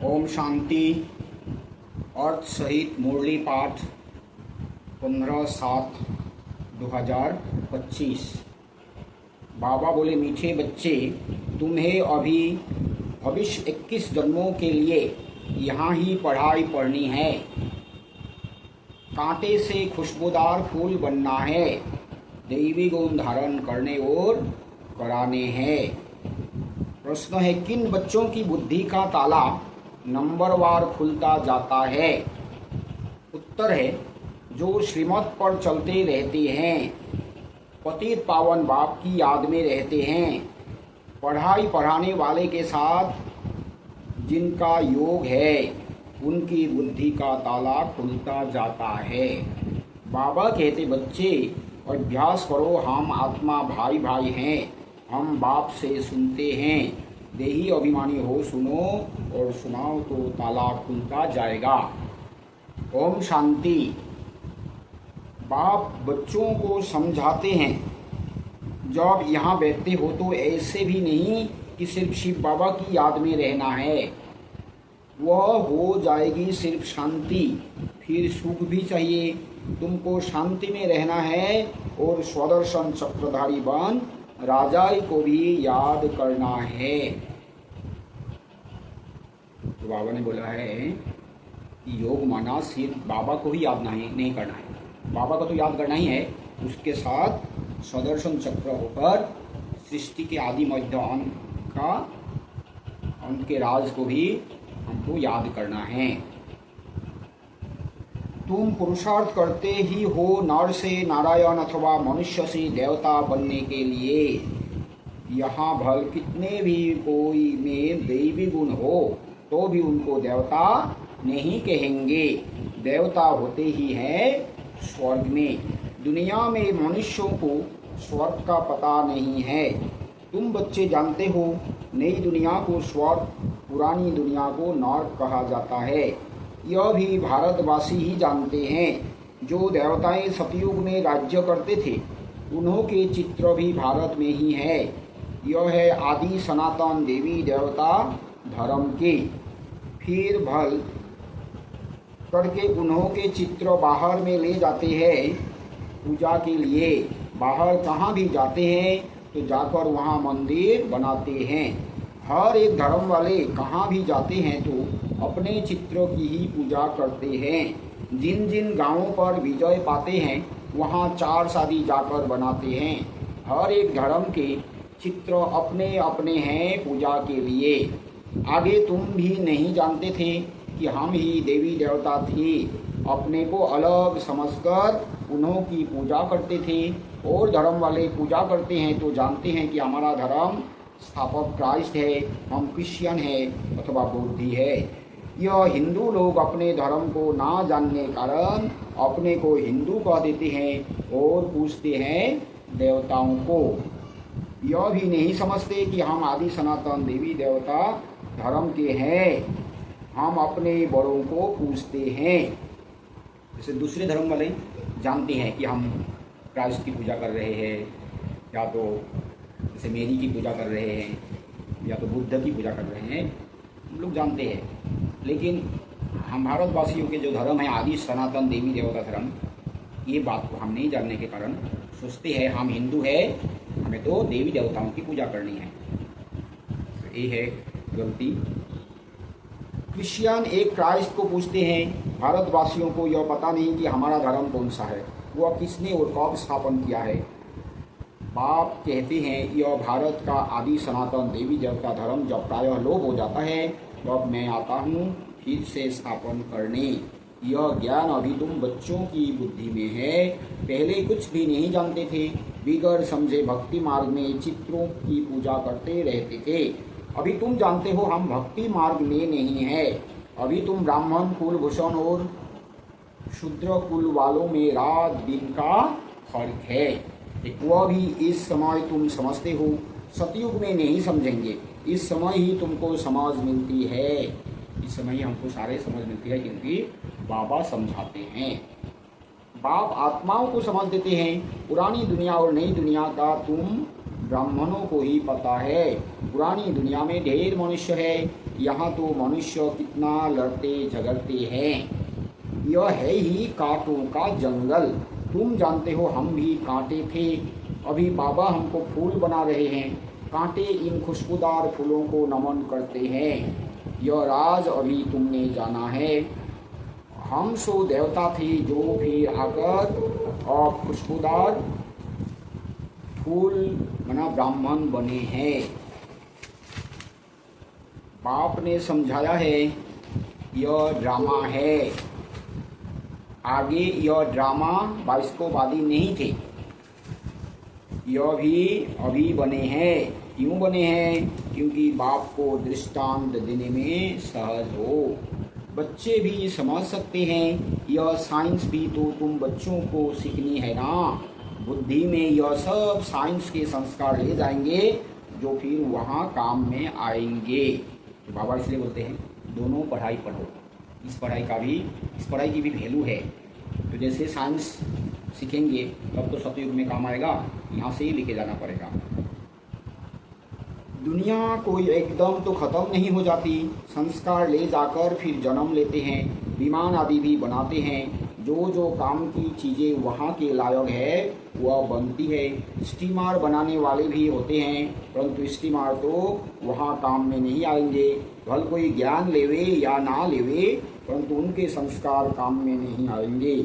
ओम शांति। अर्थ सहित मुरली पाठ 15/7/2025। बाबा बोले, मीठे बच्चे, तुम्हें अभी भविष्य 21 जन्मों के लिए यहाँ ही पढ़ाई पढ़नी है। कांटे से खुशबूदार फूल बनना है, दैवी गुण धारण करने और कराने हैं। प्रश्न है, किन बच्चों की बुद्धि का ताला नंबरवार खुलता जाता है? उत्तर है, जो श्रीमत पर चलते रहते हैं, पतित पावन बाप की याद में रहते हैं, पढ़ाई पढ़ाने वाले के साथ जिनका योग है, उनकी बुद्धि का ताला खुलता जाता है। बाबा कहते, बच्चे अभ्यास करो, हम आत्मा भाई भाई हैं, हम बाप से सुनते हैं, देही अभिमानी हो सुनो और सुनाओ तो ताला खुलता जाएगा। ओम शांति। बाप बच्चों को समझाते हैं, जब यहाँ बैठते हो तो ऐसे भी नहीं कि सिर्फ शिव बाबा की याद में रहना है, वह हो जाएगी सिर्फ शांति। फिर सुख भी चाहिए, तुमको शांति में रहना है और स्वदर्शन चक्रधारी बन राजाई को भी याद करना है। तो बाबा ने बोला है कि योग माना सिर्फ बाबा को ही याद नहीं करना है, बाबा को तो याद करना ही है, उसके साथ स्वदर्शन चक्र होकर सृष्टि के आदि मध्य अंत के राज को भी हमको याद करना है। तुम पुरुषार्थ करते ही हो नर से नारायण अथवा मनुष्य से देवता बनने के लिए। यहाँ भल कितने भी कोई में दैवी गुण हो तो भी उनको देवता नहीं कहेंगे, देवता होते ही हैं स्वर्ग में। दुनिया में मनुष्यों को स्वर्ग का पता नहीं है। तुम बच्चे जानते हो, नई दुनिया को स्वर्ग, पुरानी दुनिया को नर्क कहा जाता है। यह भी भारतवासी ही जानते हैं। जो देवताएं सतयुग में राज्य करते थे, उन्हों के चित्र भी भारत में ही है। यह है आदि सनातन देवी देवता धर्म के। फिर भल करके उन्हों के चित्र बाहर में ले जाते हैं पूजा के लिए। बाहर कहाँ भी जाते हैं तो जाकर वहाँ मंदिर बनाते हैं। हर एक धर्म वाले कहाँ भी जाते हैं तो अपने चित्रों की ही पूजा करते हैं। जिन जिन गांवों पर विजय पाते हैं वहाँ 4 शादी जाकर बनाते हैं। हर एक धर्म के चित्र अपने अपने हैं पूजा के लिए। आगे तुम भी नहीं जानते थे कि हम ही देवी देवता थे। अपने को अलग समझकर उन्हों की पूजा करते थे। और धर्म वाले पूजा करते हैं तो जानते हैं कि हमारा धर्म स्थापक क्राइस्ट है, हम क्रिश्चियन है अथवा बौद्धी है। यह हिंदू लोग अपने धर्म को ना जानने कारण अपने को हिंदू कह देते हैं और पूछते हैं देवताओं को। यह भी नहीं समझते कि हम आदि सनातन देवी देवता धर्म के हैं। हम अपने बड़ों को पूछते हैं। जैसे दूसरे धर्म वाले जानते हैं कि हम क्राइस्ट की पूजा कर रहे हैं, या तो जैसे मेरी की पूजा कर रहे हैं, या तो बुद्ध की पूजा कर रहे हैं, हम लोग जानते हैं। लेकिन हम भारतवासियों के जो धर्म है आदि सनातन देवी देवता धर्म, ये बात को हम नहीं जानने के कारण सोचते हैं हम हिंदू है, हमें तो देवी देवताओं की पूजा करनी है। तो ये है गलती। क्रिश्चियन एक क्राइस्ट को पूछते हैं। भारतवासियों को यह पता नहीं कि हमारा धर्म कौन सा है, वह किसने और कब स्थापन किया है। बाप कहते हैं, यह भारत का आदि सनातन देवी देवता धर्म जब प्रायः लोप हो जाता है तब मैं आता हूँ फिर से स्थापन करने। यह ज्ञान अभी तुम बच्चों की बुद्धि में है। पहले कुछ भी नहीं जानते थे, बिगड़ समझे भक्ति मार्ग में चित्रों की पूजा करते रहते थे। अभी तुम जानते हो हम भक्ति मार्ग में नहीं है। अभी तुम ब्राह्मण कुलभूषण और शूद्र कुल वालों में रात दिन का फर्क है। वह भी इस समय तुम समझते हो, सतयुग में नहीं समझेंगे। इस समय ही तुमको समझ मिलती है। इस समय ही हमको सारे समझ मिलती है क्योंकि बाबा समझाते हैं। बाप आत्माओं को समझ देते हैं। पुरानी दुनिया और नई दुनिया का तुम ब्राह्मणों को ही पता है। पुरानी दुनिया में ढेर मनुष्य है, यहाँ तो मनुष्य कितना लड़ते झगड़ते हैं। यह है ही कांटों का जंगल। तुम जानते हो हम भी कांटे थे, अभी बाबा हमको फूल बना रहे हैं। कांटे इन खुशबूदार फूलों को नमन करते हैं। यह राज अभी तुमने जाना है। हम सो देवता थे जो फिर आकर और खुशबूदार फूल मना ब्राह्मण बने हैं। बाप ने समझाया है यह ड्रामा है। आगे यह ड्रामा वास्तववादी नहीं थे, यह भी अभी बने हैं। क्यों बने हैं? क्योंकि बाप को दृष्टांत देने में सहज हो। बच्चे भी समझ सकते हैं। यह साइंस भी तो तुम बच्चों को सीखनी है ना। बुद्धि में यह सब साइंस के संस्कार ले जाएंगे जो फिर वहाँ काम में आएंगे। तो बाबा इसलिए बोलते हैं दोनों पढ़ाई पढ़ो। इस पढ़ाई की भी वैल्यू है। तो जैसे साइंस सीखेंगे तब तो सतयुग में काम आएगा, यहाँ से ही लेके जाना पड़ेगा। दुनिया कोई एकदम तो ख़त्म नहीं हो जाती। संस्कार ले जाकर फिर जन्म लेते हैं, विमान आदि भी बनाते हैं। जो काम की चीज़ें वहाँ के लायक है वह बनती है। स्टीमर बनाने वाले भी होते हैं, परंतु स्टीमर तो वहाँ काम में नहीं आएंगे। भले कोई ज्ञान लेवे या ना लेवे, परंतु उनके संस्कार काम में नहीं आएंगे।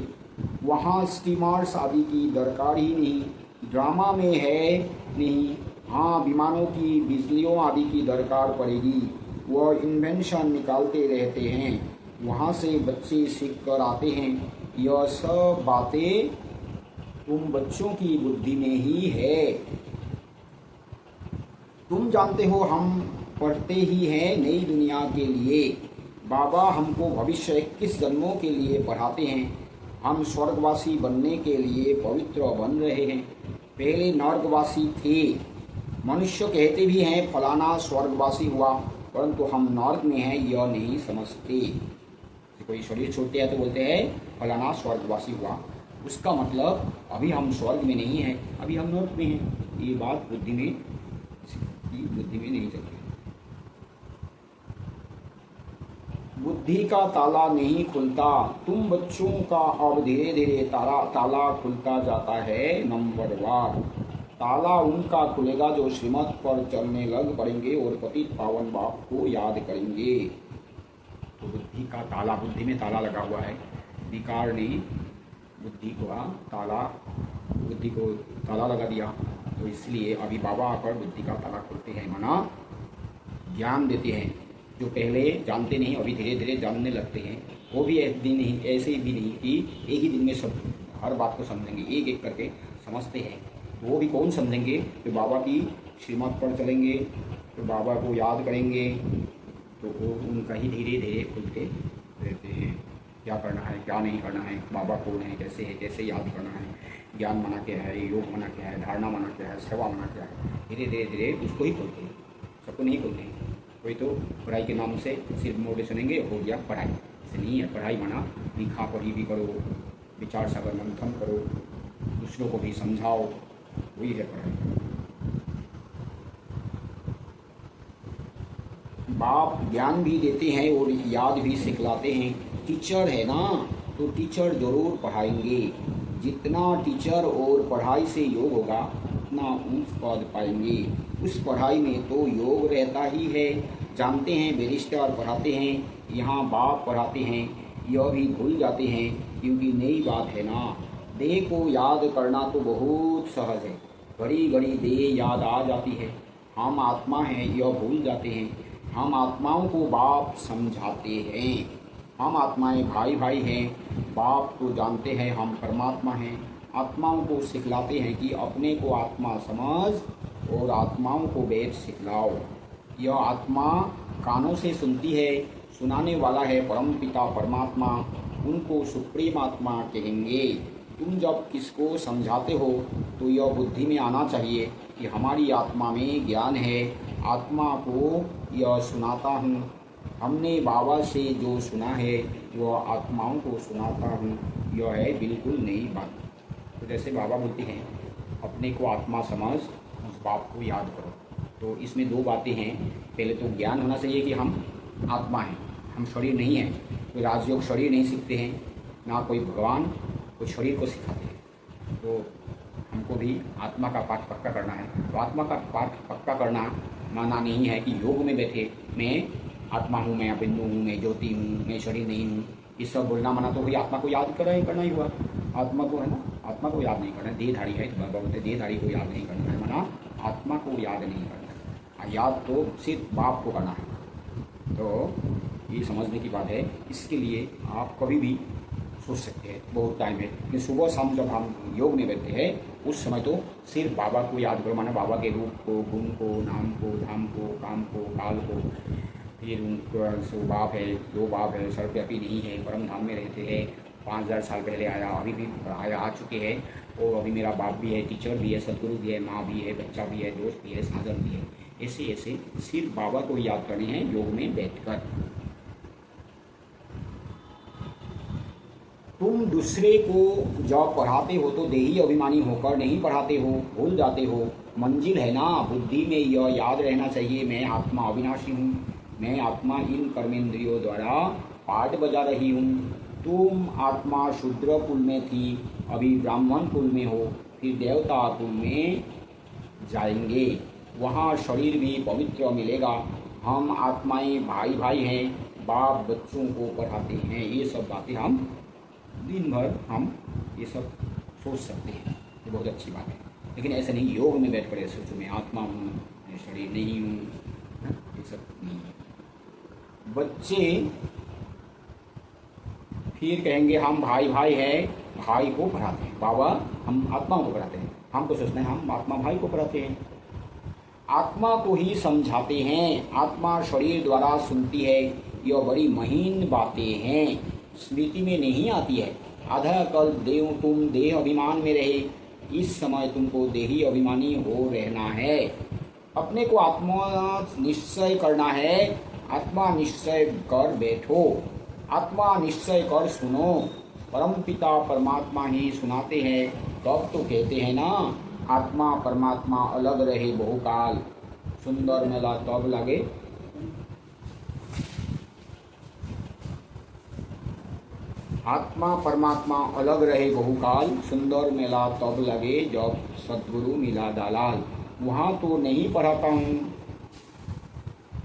वहाँ स्टीमर्स आदि की दरकार ही नहीं, ड्रामा में है नहीं। हाँ, विमानों की बिजलियों आदि की दरकार पड़ेगी। वह इन्वेंशन निकालते रहते हैं, वहाँ से बच्चे सीख कर आते हैं। यह सब बातें तुम बच्चों की बुद्धि में ही है। तुम जानते हो हम पढ़ते ही हैं नई दुनिया के लिए। बाबा हमको भविष्य 21 जन्मों के लिए पढ़ाते हैं। हम स्वर्गवासी बनने के लिए पवित्र बन रहे हैं। पहले नर्कवासी थे। मनुष्य कहते भी हैं फलाना स्वर्गवासी हुआ, परंतु हम नर्क में हैं यह नहीं समझते। कोई शरीर छोड़ते हैं तो बोलते हैं फलाना स्वर्गवासी हुआ, उसका मतलब अभी हम स्वर्ग में नहीं हैं, अभी हम नर्क में हैं। ये बात बुद्धि में नहीं चलती। बुद्धि का ताला नहीं खुलता। तुम बच्चों का अब धीरे धीरे ताला खुलता जाता है। नंबर 1 ताला उनका खुलेगा जो श्रीमत पर चलने लग पड़ेंगे और पतित पावन बाप को याद करेंगे। तो बुद्धि का ताला, बुद्धि में ताला लगा हुआ है। विकार ने बुद्धि को ताला लगा दिया। तो इसलिए अभी बाबा आकर बुद्धि का ताला खोलते हैं, माना ज्ञान देते हैं। जो पहले जानते नहीं अभी धीरे धीरे जानने लगते हैं, वो भी एक दिन ही ऐसे भी नहीं कि एक ही दिन में सब हर बात को समझेंगे, एक एक करके समझते हैं। तो वो भी कौन समझेंगे? तो बाबा की श्रीमत पर चलेंगे, तो बाबा को याद करेंगे, तो वो उनका ही धीरे धीरे खुलते रहते हैं। क्या करना है, क्या नहीं करना है, बाबा कौन है, कैसे है, कैसे याद करना है, ज्ञान माना क्या है, योग माना क्या है, धारणा माना क्या है, सेवा माना क्या है, धीरे धीरे धीरे उसको ही खोलते हैं। सबको नहीं खोलते हैं। कोई तो पढ़ाई के नाम से सिर्फ मोड़े सुनेंगे, हो गया पढ़ाई। ऐसे नहीं है। पढ़ाई माना लिखा पढ़ी भी करो, विचार सागर मंथन करो, दूसरों को भी समझाओ, वही है पढ़ाई। बाप ज्ञान भी देते हैं और याद भी सिखलाते हैं। टीचर है ना, तो टीचर जरूर पढ़ाएंगे। जितना टीचर और पढ़ाई से योग होगा उतना ऊंच पद पाएंगे। उस पढ़ाई में तो योग रहता ही है। जानते हैं बैरिस्टर पढ़ाते हैं, यहाँ बाप पढ़ाते हैं, यह भी भूल जाते हैं क्योंकि नई बात है ना। देह को याद करना तो बहुत सहज है, घड़ी घड़ी देह याद आ जाती है। हम आत्मा हैं यह भूल जाते हैं। हम आत्माओं को बाप समझाते हैं। हम आत्माएं भाई भाई हैं। बाप तो जानते हैं हम परमात्मा हैं। आत्माओं को सिखलाते हैं कि अपने को आत्मा समझ और आत्माओं को वेद सिखलाओ। यह आत्मा कानों से सुनती है, सुनाने वाला है परम पिता परमात्मा, उनको सुप्रीम आत्मा कहेंगे। तुम जब किसको समझाते हो तो यह बुद्धि में आना चाहिए कि हमारी आत्मा में ज्ञान है। आत्मा को यह सुनाता हूँ। हमने बाबा से जो सुना है वह आत्माओं को सुनाता हूँ। यह है बिल्कुल नई बात। तो जैसे बाबा बोलते हैं अपने को आत्मा समझ, उस बाप को याद करो। तो इसमें दो बातें हैं। पहले तो ज्ञान होना चाहिए कि हम आत्मा है, हम शरीर नहीं है। कोई राजयोग शरीर नहीं सीखते हैं, ना कोई भगवान कोई शरीर को सिखाते हैं। तो हमको भी आत्मा का पाठ पक्का करना है। तो आत्मा का पाठ पक्का करना माना नहीं है कि योग में बैठे मैं आत्मा हूँ, मैं बिंदु हूँ, मैं ज्योति हूँ, मैं शरीर नहीं हूँ, ये सब बोलना माना तो भाई आत्मा को याद करना ही हुआ। आत्मा को है ना, आत्मा को याद नहीं करना है। देहधारी है तो बाबा बोलते देहधारी को याद नहीं करना है, माना आत्मा को याद नहीं करना है। याद तो सिर्फ बाप को करना है। तो ये समझने की बात है। इसके लिए आप कभी भी सोच सकते हैं, बहुत टाइम है कि सुबह शाम जब हम योग में बैठते हैं उस समय तो सिर्फ बाबा को याद करो, माना बाबा के रूप को, गुण को, नाम को, धाम को, काम को, काल को। फिर उनको बाप है, दो बाप है, सर्वव्यापी नहीं है, परम धाम में रहते हैं, 5000 साल पहले आया, अभी भी आया, आ चुके हैं। और अभी मेरा बाप भी है, टीचर भी है, सदगुरु भी है, माँ भी है, बच्चा भी है, दोस्त भी है, साधन भी है। ऐसे ऐसे सिर्फ बाबा को याद करने हैं योग में बैठकर। तुम दूसरे को जब पढ़ाते हो तो देही अभिमानी होकर नहीं पढ़ाते हो, भूल जाते हो। मंजिल है ना, बुद्धि में यह याद रहना चाहिए, मैं आत्मा अविनाशी हूँ, मैं आत्मा इन कर्मेंद्रियों द्वारा पाठ बजा रही हूँ। तुम आत्मा शूद्र कुल में थी, अभी ब्राह्मण कुल में हो, फिर देवता कुल में जाएंगे, वहाँ शरीर भी पवित्र मिलेगा। हम आत्माएं भाई भाई हैं, बाप बच्चों को पढ़ाते हैं। ये सब बातें हम दिन भर हम ये सब सोच सकते हैं, ये बहुत अच्छी बात है। लेकिन ऐसा नहीं योग में बैठ कर ऐसे सोचो मैं आत्मा हूँ, मैं शरीर नहीं हूँ, ये सब नहीं है। बच्चे फिर कहेंगे हम भाई भाई हैं, भाई को पढ़ाते हैं, बाबा हम आत्माओं को पढ़ाते हैं। हम तो सोचते हैं हम आत्मा भाई को पढ़ाते हैं, आत्मा को ही समझाते हैं। आत्मा शरीर द्वारा सुनती है, यह बड़ी महीन बातें हैं, स्मृति में नहीं आती है। आधा कल देव तुम देह अभिमान में रहे, इस समय तुमको देही अभिमानी हो रहना है। अपने को आत्मा निश्चय करना है, आत्मा निश्चय कर बैठो, आत्मा निश्चय कर सुनो। परम पिता परमात्मा ही सुनाते हैं, तब तो कहते हैं ना आत्मा परमात्मा अलग रहे बहुकाल, सुंदर मेला तब लगे। आत्मा परमात्मा अलग रहे बहुकाल, सुंदर मेला तब लगे जब सद्गुरु मिला दालाल। वहाँ तो नहीं पढ़ाता हूँ,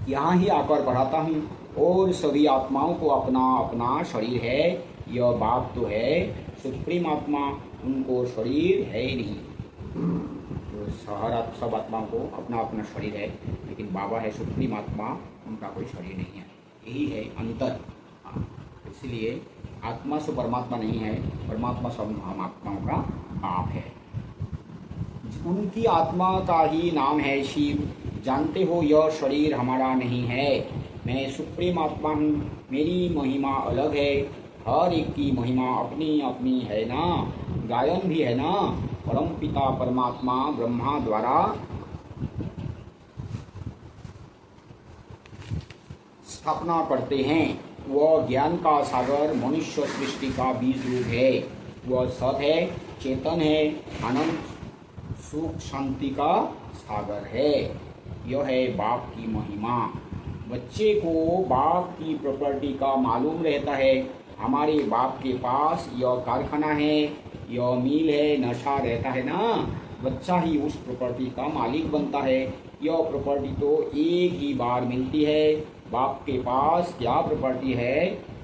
यहाँ ही आकर पढ़ाता हूँ। और सभी आत्माओं को अपना अपना शरीर है, यह बाप तो है सुप्रीम आत्मा, उनको शरीर है ही नहीं। तो सब आत्माओं को अपना अपना शरीर है, लेकिन बाबा है सुप्रीम आत्मा, उनका कोई शरीर नहीं है। यही है अंतर। इसलिए आत्मा से परमात्मा नहीं है, परमात्मा सब हम आत्माओं का बाप है। उनकी आत्मा का ही नाम है शिव। जानते हो यह शरीर हमारा नहीं है, मैं सुप्रीम आत्मा हूँ, मेरी महिमा अलग है। हर एक की महिमा अपनी अपनी है ना, गायन भी है ना। परम पिता परमात्मा ब्रह्मा द्वारा स्थापना करते हैं। वह ज्ञान का सागर मनुष्य सृष्टि का बीज रूप है। वह सत है, चेतन है, आनंद सुख शांति का सागर है। यह है बाप की महिमा। बच्चे को बाप की प्रॉपर्टी का मालूम रहता है। हमारे बाप के पास यह कारखाना है, यह मिल है, नशा रहता है ना, बच्चा ही उस प्रॉपर्टी का मालिक बनता है। यह प्रॉपर्टी तो एक ही बार मिलती है। बाप के पास क्या प्रॉपर्टी है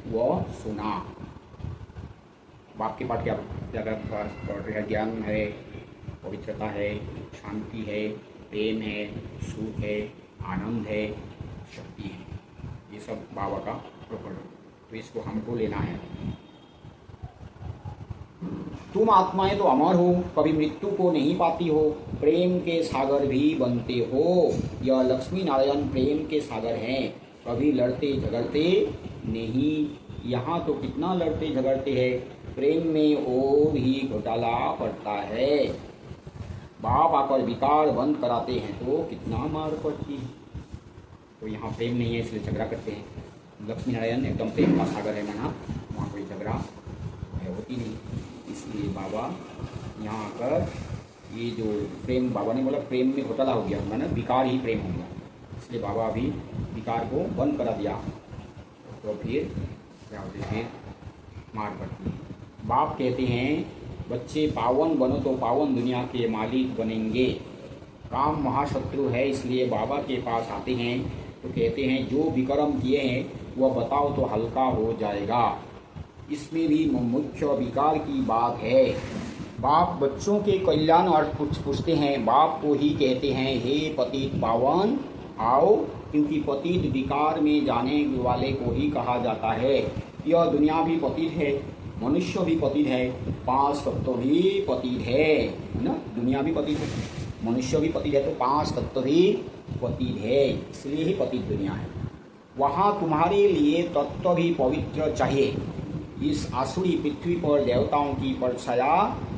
वह सुना। बाप के पास क्या प्रॉपर्टी है? ज्ञान है, पवित्रता है, शांति है, प्रेम है, सुख है, आनंद है, शक्ति है। ये सब बाबा का प्रॉपर्टी, तो इसको हमको लेना है। तुम आत्माएं तो अमर हो, कभी मृत्यु को नहीं पाती हो, प्रेम के सागर भी बनते हो। यह लक्ष्मी नारायण प्रेम के सागर हैं, कभी लड़ते झगड़ते नहीं। यहाँ तो कितना लड़ते झगड़ते हैं, प्रेम में और ही घोटाला पड़ता है। बाप आकर विकार बंद कराते हैं तो कितना मार पड़ती है। तो यहाँ प्रेम नहीं है इसलिए झगड़ा करते हैं। लक्ष्मी नारायण एकदम प्रेम का सागर है माना, वहाँ कोई झगड़ा होती नहीं। इसलिए बाबा यहाँ आकर ये जो प्रेम, बाबा ने बोला प्रेम में घोटाला हो गया, माना विकार ही प्रेम हो गया, इसलिए बाबा अभी विकार को बंद करा दिया। तो फिर क्या होते फिर मार पड़ती है। बाप कहते हैं बच्चे पावन बनो तो पावन दुनिया के मालिक बनेंगे। काम महाशत्रु है, इसलिए बाबा के पास आते हैं तो कहते हैं जो विक्रम किए हैं वह बताओ तो हल्का हो जाएगा। इसमें भी मुख्य विकार की बात है। बाप बच्चों के कल्याण अर्थ पूछते हैं, बाप को ही कहते हैं हे पतित पावन आओ, क्योंकि पतित विकार में जाने वाले को ही कहा जाता है। यह दुनिया भी पतित है, मनुष्य भी पतित है, 5 तत्व भी पतित है ना। दुनिया भी पतित है, मनुष्य भी पतित है, तो 5 तत्व भी पतित है, इसलिए ही पतित दुनिया है। वहाँ तुम्हारे लिए तत्व भी पवित्र चाहिए। इस आसुरी पृथ्वी पर देवताओं की परछाया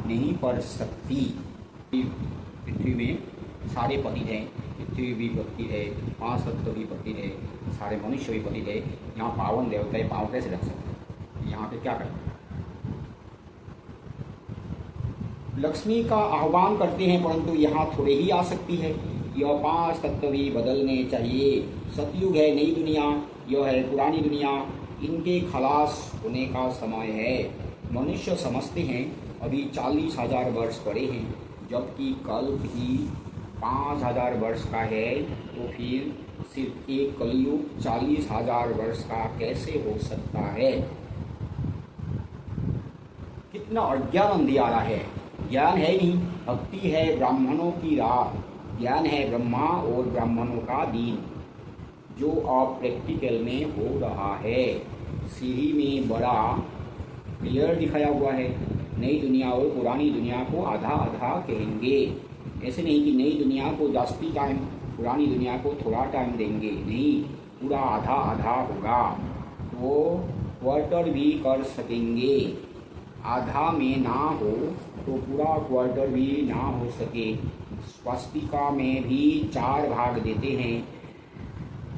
नहीं पड़ सकती। पृथ्वी में सारे पतित हैं, पृथ्वी भी पतित है, 5 तत्व भी पतित है, सारे मनुष्य भी पतित है। यहाँ पावन देवता है, पाँव कैसे रख सकते हैं? यहाँ पे क्या करते हैं? लक्ष्मी का आह्वान करते हैं, परंतु यहाँ थोड़े ही आ सकती है। यह 5 तत्व भी बदलने चाहिए। सतयुग है नई दुनिया, यह है पुरानी दुनिया, इनके खलास होने का समय है। मनुष्य समझते हैं अभी 40,000 वर्ष पड़े हैं, जबकि कल्प ही 5,000 वर्ष का है, तो फिर सिर्फ एक कलयुग 40,000 वर्ष का कैसे हो सकता है? कितना अज्ञान अंधियारा है। ज्ञान है नहीं, भक्ति है ब्राह्मणों की राह, ज्ञान है ब्रह्मा और ब्राह्मणों का दीन, जो अब प्रैक्टिकल में हो रहा है। सीढ़ी में बड़ा क्लियर दिखाया हुआ है। नई दुनिया और पुरानी दुनिया को आधा आधा कहेंगे। ऐसे नहीं कि नई दुनिया को जास्ती टाइम, पुरानी दुनिया को थोड़ा टाइम देंगे, नहीं, पूरा आधा आधा होगा। वो क्वार्टर भी कर सकेंगे। आधा में ना हो तो पूरा क्वार्टर भी ना हो सके। स्वास्तिका में भी 4 भाग देते हैं।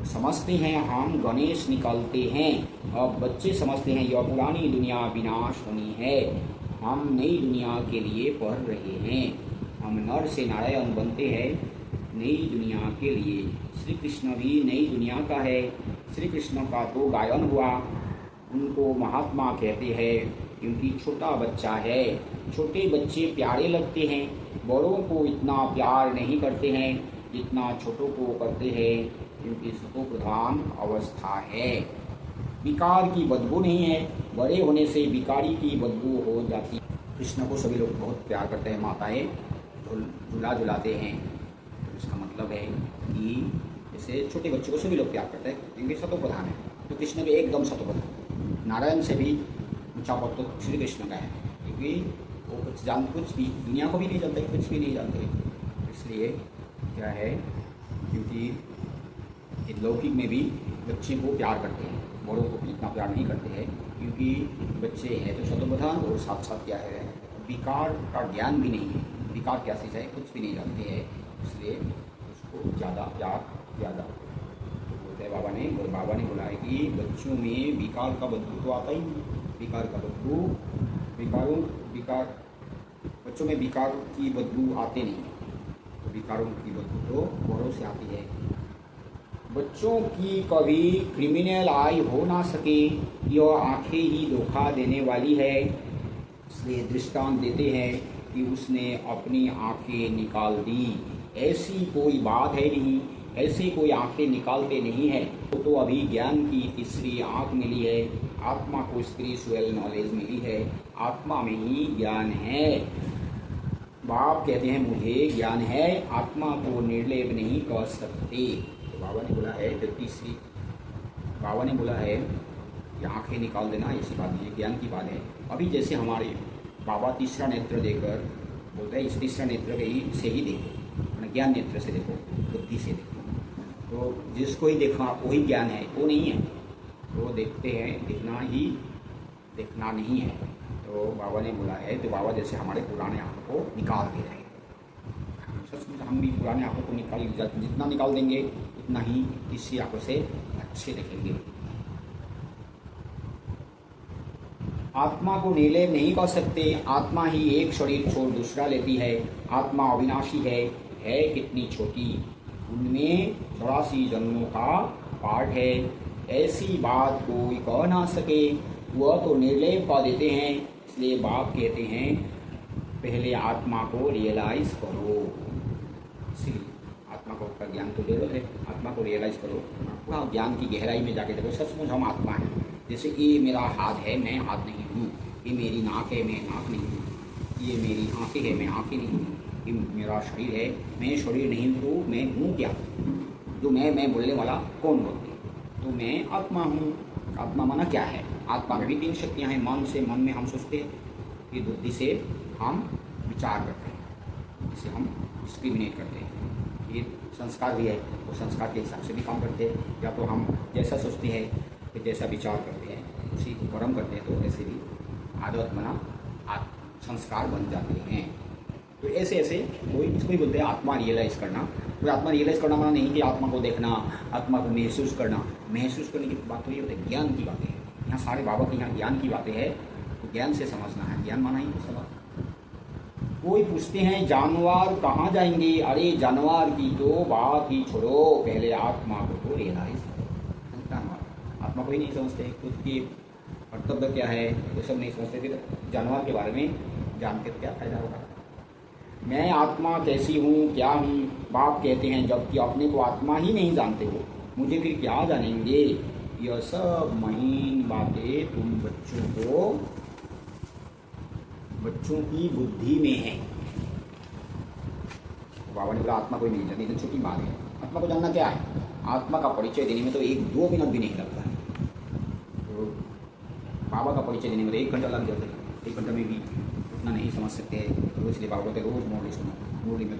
समझते हैं हम गणेश निकलते हैं। अब बच्चे समझते हैं यह पुरानी दुनिया विनाश होनी है, हम नई दुनिया के लिए पढ़ रहे हैं। हम नर से नारायण बनते हैं नई दुनिया के लिए। श्री कृष्ण भी नई दुनिया का है। श्री कृष्ण का तो गायन हुआ, उनको महात्मा कहते हैं क्योंकि छोटा बच्चा है। छोटे बच्चे प्यारे लगते हैं, बड़ों को इतना प्यार नहीं करते हैं जितना छोटों को करते हैं, क्योंकि सतो प्रधान अवस्था है। विकार की बदबू नहीं है, बड़े होने से विकारी की बदबू हो जाती है। कृष्ण को सभी लोग बहुत प्यार करते हैं, माताएं झूला झुलाते हैं। तो इसका मतलब है कि जैसे छोटे बच्चों को सभी लोग प्यार करते हैं क्योंकि सतो प्रधान है, तो कृष्ण भी एकदम सतो प्रधान। नारायण से भी ऊंचा पद तो श्री कृष्ण का है, क्योंकि वो कुछ भी दुनिया को भी नहीं जानते, कुछ भी नहीं जानते। इसलिए क्या है, क्योंकि लौकिक में भी बच्चे को प्यार करते हैं, बड़ों को इतना प्यार नहीं करते हैं, क्योंकि बच्चे हैं तो सतोप्रधान और साथ साथ क्या है, विकार का ज्ञान भी नहीं है। विकार क्या चीज़ है कुछ भी नहीं जानते हैं, इसलिए उसको ज़्यादा प्यार किया जाता है। बोलते हैं बाबा ने बोला है कि बच्चों में विकार का बदबू तो आता ही नहीं। विकार का बदबू बच्चों में विकार की बदबू आते नहीं, तो विकारों की बदबू तो बड़ों से आती है। बच्चों की कभी क्रिमिनल आई हो ना सके, यह आंखें ही धोखा देने वाली है। इसलिए दृष्टांत देते हैं कि उसने अपनी आंखें निकाल दी। ऐसी कोई बात है नहीं, ऐसे कोई आंखें निकालते नहीं है। तो अभी ज्ञान की तीसरी आंख मिली है, आत्मा को स्पिरिचुअल नॉलेज मिली है, आत्मा में ही ज्ञान है। बाप कहते हैं मुझे ज्ञान है, आत्मा को निर्लेप नहीं कर सकते। तो बाबा ने बोला है तीसरी, बाबा ने बोला है कि आंखें निकाल देना, ऐसी बात नहीं है, ज्ञान की बात है। अभी जैसे हमारे बाबा तीसरा नेत्र देकर बोलते हैं इस तीसरा नेत्र से ही देखो, ज्ञान नेत्र से देखो, बुद्धि से देखो। तो जिसको ही देखना वही ज्ञान है, वो नहीं है। तो देखते हैं, देखना नहीं है। तो बाबा ने बोला है, तो बाबा जैसे हमारे पुराने आँखों को निकाल दे रहे हैं। सचमुच हम भी पुराने आँखों को जितना निकाल देंगे उतना ही इसी आँखों से अच्छे दिखेंगे। आत्मा को निर्लेप नहीं कर सकते। आत्मा ही एक शरीर छोड़ दूसरा लेती है। आत्मा अविनाशी है कितनी छोटी, उनमें 84 जन्मों का पार्ट है। ऐसी बात कोई कह ना सके, वह तो निर्लेप कह देते हैं। इसलिए बाप कहते हैं पहले आत्मा को रियलाइज करो। इसलिए आत्मा को का ज्ञान तो जरूरत है, आत्मा को रियलाइज करो, पूरा ज्ञान की गहराई में जाके देखो सचमुच हम आत्मा हैं। जैसे ये मेरा हाथ है, मैं हाथ नहीं हूँ, ये मेरी नाक है, मैं नाक नहीं हूँ, ये मेरी आँखें है, मैं आँखें नहीं हूँ, ये मेरा शरीर है, मैं शरीर नहीं हूँ, मैं हूँ क्या? जो मैं बोलने वाला कौन बोलते? तो मैं आत्मा हूँ। आत्मा माना क्या है? आत्मा में भी 3 शक्तियाँ हैं। मन में हम सोचते हैं, ये बुद्धि से हम विचार करते हैं, जिसे हम डिस्क्रिमिनेट करते हैं। ये संस्कार भी है, वो संस्कार के हिसाब से भी काम करते हैं। या तो हम जैसा सोचते हैं, फिर जैसा विचार करते हैं, उसी को कर्म करते हैं, तो ऐसे भी आदत बना संस्कार बन जाते हैं। तो ऐसे ऐसे कोई इसको ही बोलते हैं आत्मा रियलाइज़ करना। तो आत्मा रियलाइज़ करना माना नहीं कि आत्मा को देखना, आत्मा को महसूस करना। महसूस करने की बात तो ये होती है ज्ञान की बातें हैं। यहाँ सारे बाबा के यहाँ ज्ञान की बातें हैं, तो ज्ञान से समझना है। ज्ञान माना ही तो समझ। कोई पूछते हैं जानवर कहाँ जाएंगे? अरे जानवर की तो बात ही छोड़ो, पहले आत्मा को तो रियलाइज करो। जानवर आत्मा को ही नहीं समझते, खुद की कर्तव्य क्या है ये सब नहीं समझते, फिर जानवर के बारे में जान के क्या फायदा होगा? मैं आत्मा कैसी हूँ, क्या हूँ? बाप कहते हैं जबकि अपने को आत्मा ही नहीं जानते हो, मुझे फिर क्या जानेंगे? यह सब महीन बातें तुम बच्चों की बुद्धि में है। बाबा ने बोला आत्मा कोई नहीं जानती, तो छोटी बात है। आत्मा को जानना क्या है? आत्मा का परिचय देने में तो 1-2 मिनट भी नहीं लगता है। तो बाबा का परिचय देने में तो 1 घंटा लग जाता है। 1 घंटा में भी उतना नहीं समझ सकते हैं। तो इसलिए बाबा कहते रोज़ मुरली सुनो। मुरली में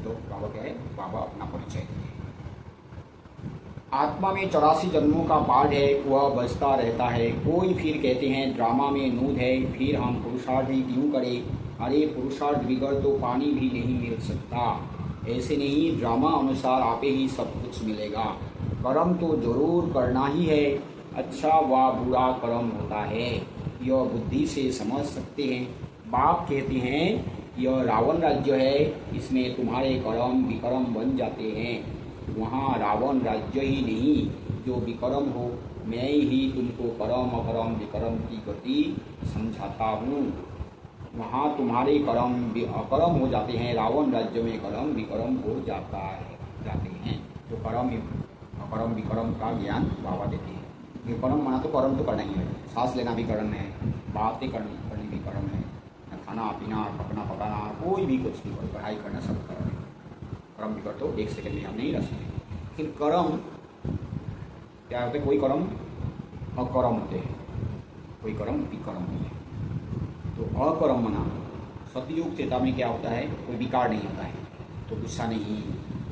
तो बाबा क्या है? बाबा अपना परिचय देते हैं। आत्मा में 84 जन्मों का पाठ है, वह बचता रहता है। कोई फिर कहते हैं ड्रामा में नूद है, फिर हम पुरुषार्थ ही क्यों करें? अरे पुरुषार्थ बिगड़ तो पानी भी नहीं मिल सकता। ऐसे नहीं, ड्रामा अनुसार आपे ही सब कुछ मिलेगा। कर्म तो जरूर करना ही है, अच्छा व बुरा कर्म होता है, यह बुद्धि से समझ सकते हैं। बाप कहते हैं यह रावण राज्य है, इसमें तुम्हारे कर्म विकर्म बन जाते हैं। वहाँ रावण राज्य ही नहीं, जो विकर्म हो, मैं ही तुमको कर्म अकर्म विकर्म की गति समझाता हूँ। वहाँ तुम्हारे कर्म अकर्म हो जाते हैं, रावण राज्य में कर्म विकर्म हो जाते हैं। तो कर्म अकर्म विकर्म का ज्ञान बाबा देते हैं। विकर्म माना तो कर्म तो करना ही है, सांस लेना भी कर्म है, बातें करनी भी कर्म है, खाना पीना पकाना कोई भी कुछ भी करो, पढ़ाई करना सब कर्म है। कर्म भी कर तो 1 सेकंड में हम नहीं रह सकते। लेकिन कर्म क्या होते हैं? कोई कर्म अकर्म होते हैं, कोई कर्म विकर्म होते हैं। तो अकर्म मना सतयुग चेता में क्या होता है? कोई विकार नहीं होता है, तो गुस्सा नहीं,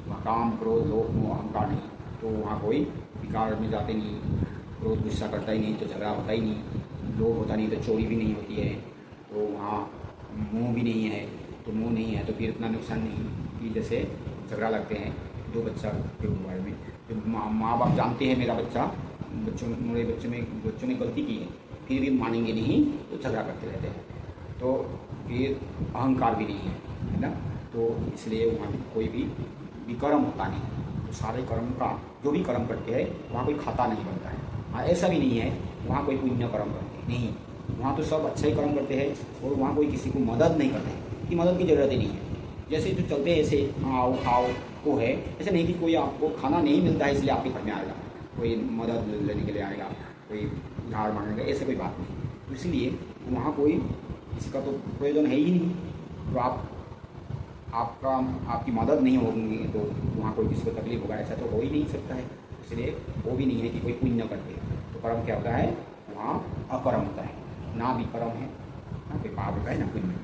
वहाँ काम क्रोध लोभ मोह अहंकार नहीं, तो वहाँ कोई विकार में जाते नहीं। क्रोध गुस्सा करता ही नहीं तो झगड़ा होता ही नहीं, लोभ होता नहीं तो चोरी भी नहीं होती है, तो वहाँ मोह भी नहीं है, तो मोह नहीं है तो फिर इतना नुकसान नहीं कि जैसे झगड़ा लगते हैं 2 बच्चा के बारे में। जो माँ बाप जानते हैं मेरे बच्चों ने गलती की है, फिर भी मानेंगे नहीं तो झगड़ा करते रहते हैं, तो फिर अहंकार भी नहीं है ना। तो इसलिए वहाँ कोई भी विकर्म होता नहीं। तो सारे कर्म का जो भी कर्म करते हैं वहाँ कोई खाता नहीं बनता है। हाँ ऐसा भी नहीं है वहाँ कोई पुण्य कर्म करते नहीं, वहाँ तो सब अच्छा ही कर्म करते हैं और वहाँ कोई किसी को मदद नहीं करते, कि मदद की ज़रूरत ही नहीं है। जैसे जो चलते हैं ऐसे आओ खाओ वो है, ऐसे नहीं कि कोई आपको खाना नहीं मिलता है इसलिए आपके घर में आएगा, कोई मदद लेने के लिए आएगा, कोई उधार मांगेगा, ऐसे कोई बात नहीं। तो इसलिए वहाँ कोई इसका तो प्रयोजन है ही नहीं। तो आपकी मदद नहीं होगी तो वहाँ कोई किसी को तकलीफ होगा, ऐसा तो हो ही नहीं सकता है। इसलिए वो भी नहीं है कि कोई पुण्य करते हैं। तो कर्म क्या होता है? वहाँ अकर्म होता है, ना भी कर्म है, ना कोई पाप होता है, ना पुण्य होता है।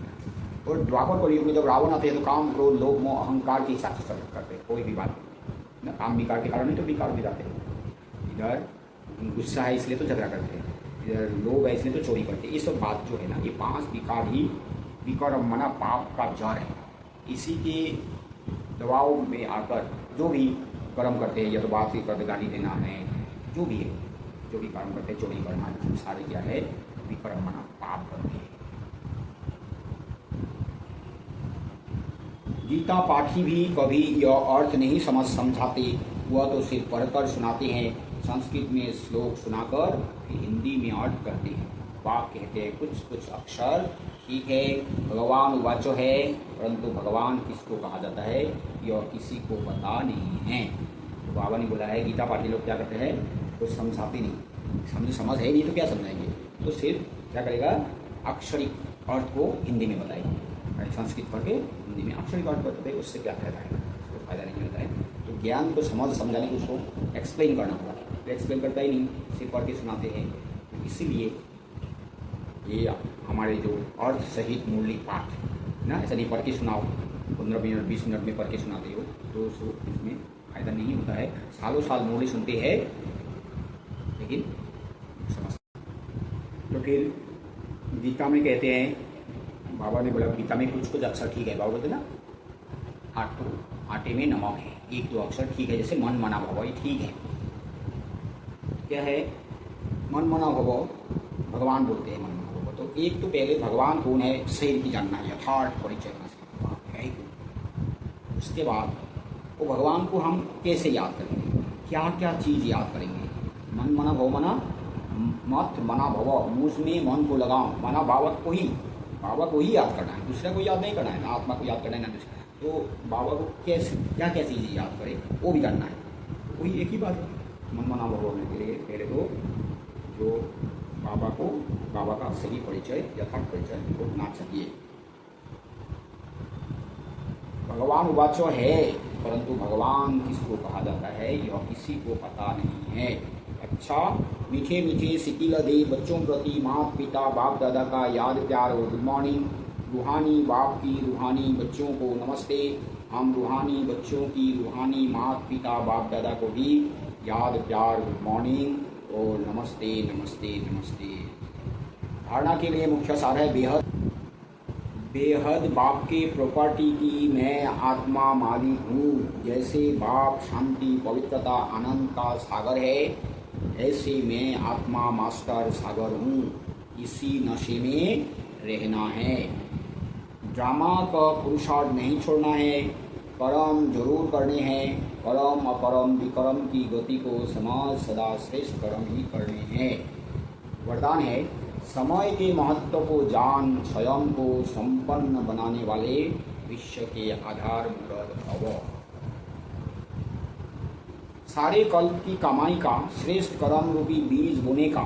और द्वापर कलयुग में जब रावण आते हैं तो काम क्रोध लोभ मोह अहंकार के हिसाब से सब करते हैं, कोई भी बात ना, काम विकार के कारण नहीं तो विकार भी जाते हैं। इधर गुस्सा है इसलिए तो झगड़ा करते हैं, इधर लोभ है इसलिए तो चोरी करते हैं। ये सब बात जो है ना, ये 5 विकार ही विकर्म मना पाप का जड़ है। इसी के दबाव में आकर जो भी कर्म करते हैं, या तो बात ही करते गाली देना है, जो भी है, जो भी कर्म करते हैं, चोरी करना, सारे क्या है? विकर्म मना पाप करते हैं। गीता पाठी भी कभी यह अर्थ नहीं समझाते, वह तो सिर्फ पढ़कर सुनाते हैं। संस्कृत में श्लोक सुनाकर फिर हिंदी में अर्थ करते हैं। वाक कहते हैं कुछ कुछ अक्षर, ठीक है। भगवान उवाचो है, परंतु भगवान किसको कहा जाता है यह किसी को पता नहीं है। तो बाबा ने बोला है, गीता पाठी लोग क्या करते हैं, कुछ समझाते नहीं, समझ है नहीं तो क्या समझाएंगे, तो सिर्फ क्या करेगा, अक्षरिक अर्थ को हिंदी में बताएगा। संस्कृत पढ़ के हिंदी में अक्षरिक अर्थ बताते, उससे क्या फायदा है, उसको फायदा नहीं होता है। तो ज्ञान को समझाने को उसको एक्सप्लेन करना होगा, तो एक्सप्लेन करता ही नहीं, सिर्फ पढ़ के सुनाते हैं। तो इसीलिए ये हमारे जो अर्थ सहित मूल्य पाठ ना, ऐसा नहीं पढ़ के सुनाओ, 15 मिनट 20 मिनट में पढ़ के सुनाते हो तो इसमें फ़ायदा नहीं होता है। सालों साल मूल्य सुनते हैं लेकिन समझ। तो फिर गीता में कहते हैं, बाबा ने बोला गीता में कुछ कुछ अक्षर ठीक है, बाबा बोलते ना आटे में नमक है, एक दो अक्षर ठीक है, जैसे मन मना भव, ये ठीक है। क्या है मन मना भव, भगवान बोलते हैं मन मना भव। तो एक तो पहले भगवान कौन है शरीर की जानना है, यथार्थ परिचय है ही। उसके बाद वो भगवान को हम कैसे याद करेंगे, क्या क्या चीज़ याद करेंगे। मन मना भव मना मत मना भव, मुझ में मन को लगाओ, मना बाबा को ही याद करना है, दूसरा को याद नहीं करना है, ना आत्मा को याद करना है ना दूसरा। तो बाबा को कैसे क्या क्या चीज़ें याद करें वो भी करना है, वही एक ही बात है। मन मना भव होने के लिए पहले तो जो बाबा का सही परिचय, यथार्थ परिचय होना चाहिए। भगवान उवाचो है, परंतु भगवान किसको कहा जाता है यह किसी को पता नहीं है। अच्छा, मीठे मीठे सिकिल दे बच्चों प्रति माता पिता बाप दादा का याद प्यार और गुड मॉर्निंग। रूहानी बाप की रूहानी बच्चों को नमस्ते। हम रूहानी बच्चों की रूहानी माता पिता बाप दादा को भी याद प्यार गुड मॉर्निंग और नमस्ते नमस्ते नमस्ते। धारणा के लिए मुख्य सार है बेहद बाप के प्रॉपर्टी की मैं आत्मा मालिक हूँ। जैसे बाप शांति पवित्रता आनंद का सागर है, ऐसे मैं आत्मा मास्टर सागर हूँ। इसी नशे में रहना है, ड्रामा का पुरुषार्थ नहीं छोड़ना है, कर्म जरूर करने हैं। परम अपरम विकर्म की गति को समाज सदा श्रेष्ठ कर्म ही करने हैं। वरदान है, समय के महत्व को जान स्वयं को संपन्न बनाने वाले विश्व के आधार मूर्त भव। सारे कल्प की कमाई का श्रेष्ठ कर्म रूपी बीज बोने का,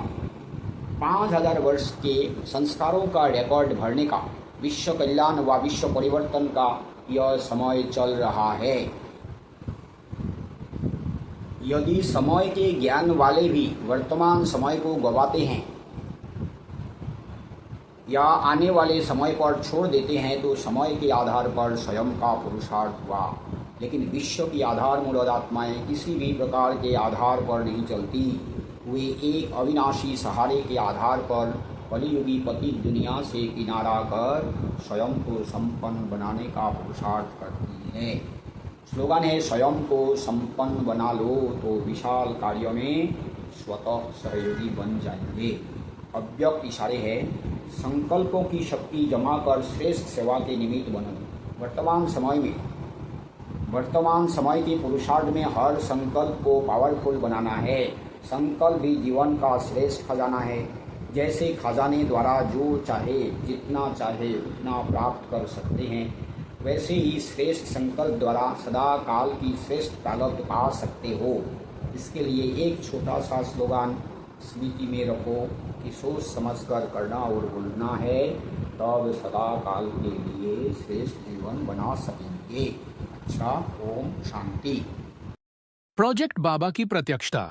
5000 वर्ष के संस्कारों का रिकॉर्ड भरने का, विश्व कल्याण व विश्व परिवर्तन का यह समय चल रहा है। यदि समय के ज्ञान वाले भी वर्तमान समय को गवाते हैं या आने वाले समय पर छोड़ देते हैं तो समय के आधार पर स्वयं का पुरुषार्थ हुआ। लेकिन विश्व की आधार मूलद आत्माएं किसी भी प्रकार के आधार पर नहीं चलती, वे एक अविनाशी सहारे के आधार पर कलियुगी पतित दुनिया से किनारा कर स्वयं को संपन्न बनाने का पुरुषार्थ करती है। स्लोगन है, स्वयं को संपन्न बना लो तो विशाल कार्यों में स्वतः सहयोगी बन जाएंगे। अव्यक्त इशारे है, संकल्पों की शक्ति जमा कर श्रेष्ठ सेवा के निमित्त बनो। वर्तमान समय के पुरुषार्थ में हर संकल्प को पावरफुल बनाना है। संकल्प भी जीवन का श्रेष्ठ खजाना है। जैसे खजाने द्वारा जो चाहे जितना चाहे उतना प्राप्त कर सकते हैं, वैसे ही श्रेष्ठ संकल्प द्वारा सदा काल की श्रेष्ठ प्राप्त पा सकते हो। इसके लिए एक छोटा सा स्लोगन स्मृति में रखो कि सोच समझकर करना और बोलना है, तब सदा काल के लिए श्रेष्ठ जीवन बना सकेंगे। अच्छा, ओम शांति। प्रोजेक्ट बाबा की प्रत्यक्षता।